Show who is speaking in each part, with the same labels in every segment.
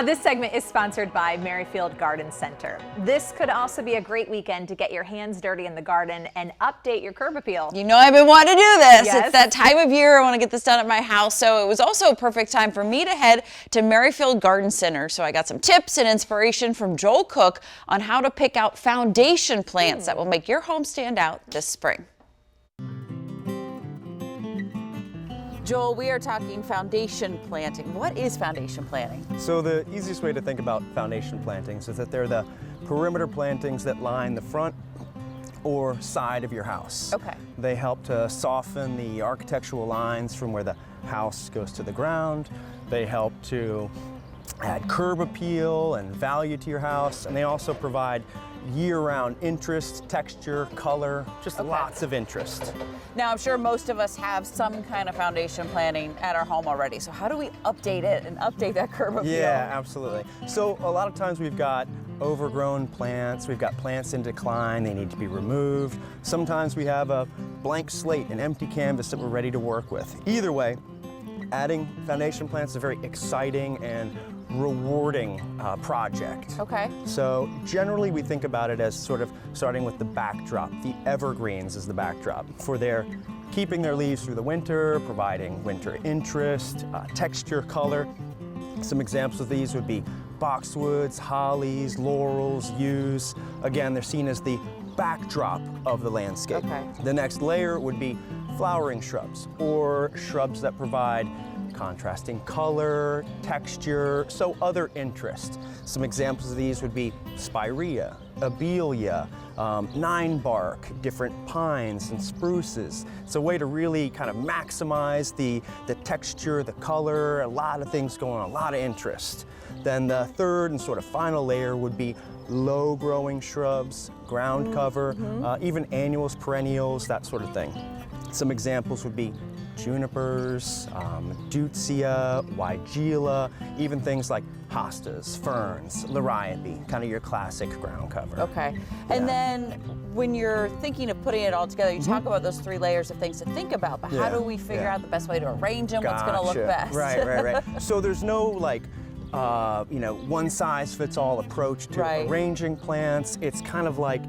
Speaker 1: This segment is sponsored by Merrifield Garden Center. This could also be a great weekend to get your hands dirty in the garden and update your curb appeal.
Speaker 2: You know I've been wanting to do this.
Speaker 1: Yes.
Speaker 2: It's that time of year I want to get this done at my house, so it was also a perfect time for me to head to Merrifield Garden Center. So I got some tips and inspiration from Joel Cook on how to pick out foundation plants that will make your home stand out this spring. Joel, we are talking foundation planting. What is foundation planting?
Speaker 3: So the easiest way to think about foundation plantings is that they're the perimeter plantings that line the front or side of your house.
Speaker 2: Okay.
Speaker 3: They help to soften the architectural lines from where the house goes to the ground. They help to add curb appeal and value to your house, and they also provide year-round interest, texture, color, just lots of interest.
Speaker 2: Now, I'm sure most of us have some kind of foundation planting at our home already. So how do we update it and update that curb appeal?
Speaker 3: Yeah, absolutely. So a lot of times we've got overgrown plants, we've got plants in decline, they need to be removed. Sometimes we have a blank slate, an empty canvas that we're ready to work with. Either way, adding foundation plants is a very exciting and rewarding project.
Speaker 2: Okay.
Speaker 3: So generally we think about it as sort of starting with the backdrop. The evergreens is the backdrop for their keeping their leaves through the winter, providing winter interest, texture, color. Some examples of these would be boxwoods, hollies, laurels, yews. Again, they're seen as the backdrop of the landscape.
Speaker 2: Okay.
Speaker 3: The next layer would be flowering shrubs or shrubs that provide contrasting color, texture, so other interest. Some examples of these would be spirea, abelia, ninebark, different pines and spruces. It's a way to really kind of maximize the texture, the color, a lot of things going on, a lot of interest. Then the third and sort of final layer would be low growing shrubs, ground cover, even annuals, perennials, that sort of thing. Some examples would be junipers, deutzia, weigela, even things like hostas, ferns, liriope, kind of your classic ground cover.
Speaker 2: Okay. And then when you're thinking of putting it all together, you talk about those 3 layers of things to think about, but how do we figure out the best way to arrange them? What's going to look best?
Speaker 3: Right. So there's no like, one size fits all approach to arranging plants. It's kind of like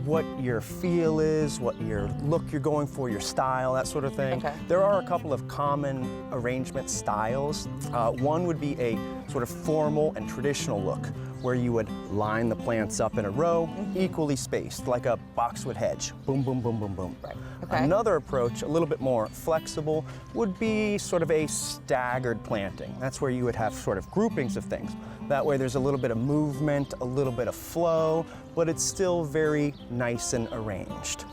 Speaker 3: what your feel is, what your look you're going for, your style, that sort of thing.
Speaker 2: Okay.
Speaker 3: There are a couple of common arrangement styles. One would be a sort of formal and traditional look, where you would line the plants up in a row, equally spaced, like a boxwood hedge. Boom, boom, boom, boom, boom.
Speaker 2: Right. Okay.
Speaker 3: Another approach, a little bit more flexible, would be sort of a staggered planting. That's where you would have sort of groupings of things. That way there's a little bit of movement, a little bit of flow, but it's still very nice and arranged.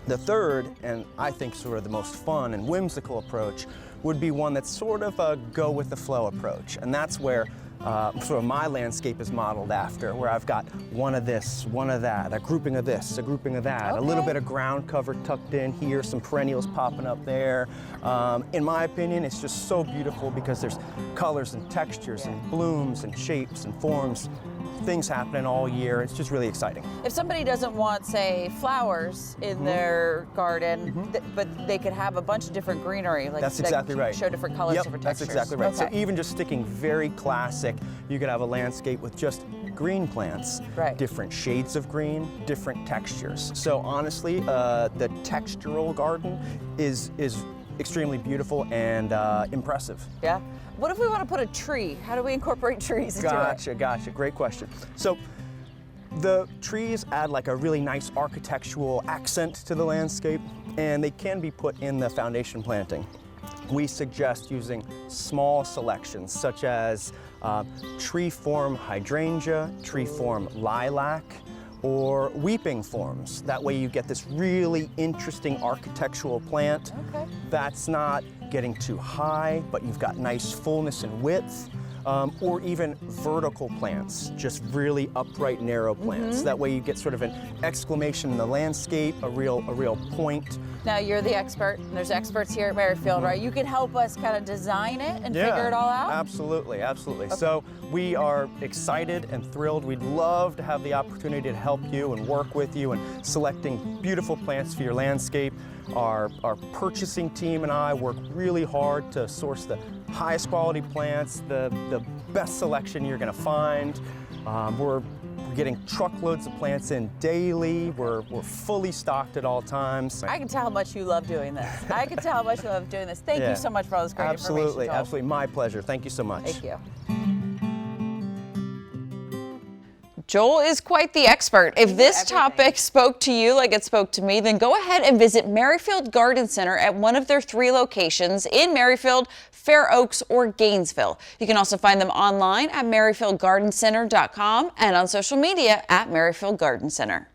Speaker 3: The third, and I think sort of the most fun and whimsical approach, would be one that's sort of a go with the flow approach. And that's where sort of my landscape is modeled after, where I've got one of this, one of that, a grouping of this, a grouping of that, a little bit of ground cover tucked in here, some perennials popping up there. In my opinion, it's just so beautiful because there's colors and textures and blooms and shapes and forms, things happening all year. It's just really exciting.
Speaker 2: If somebody doesn't want, say, flowers in their garden, but they could have a bunch of different greenery, like
Speaker 3: that's exactly right.
Speaker 2: Show different colors, different textures.
Speaker 3: That's exactly right.
Speaker 2: Okay.
Speaker 3: So even just sticking very classic, you could have a landscape with just green plants, different shades of green, different textures. So honestly, the textural garden is extremely beautiful and impressive.
Speaker 2: Yeah. What if we want to put a tree? How do we incorporate trees into it?
Speaker 3: Gotcha. Great question. So the trees add like a really nice architectural accent to the landscape, and they can be put in the foundation planting. We suggest using small selections such as tree-form hydrangea, tree-form lilac, or weeping forms. That way you get this really interesting architectural plant that's not getting too high, but you've got nice fullness and width. Or even vertical plants, just really upright, narrow plants. That way you get sort of an exclamation in the landscape, a real point.
Speaker 2: Now you're the expert, and there's experts here at Merrifield, right? You can help us kind of design it and figure it all out?
Speaker 3: Absolutely. So we are excited and thrilled. We'd love to have the opportunity to help you and work with you in selecting beautiful plants for your landscape. Our purchasing team and I work really hard to source the highest quality plants, the best selection you're going to find. We're getting truckloads of plants in daily. We're fully stocked at all times.
Speaker 2: I can tell how much you love doing this. I can tell how much you love doing this. Thank you so much for all this great information, Joel.
Speaker 3: Absolutely. My pleasure. Thank you so much.
Speaker 2: Thank you. Joel is quite the expert. If this topic spoke to you like it spoke to me, then go ahead and visit Merrifield Garden Center at one of their 3 locations in Merrifield, Fair Oaks, or Gainesville. You can also find them online at merrifieldgardencenter.com and on social media at Merrifield Garden Center.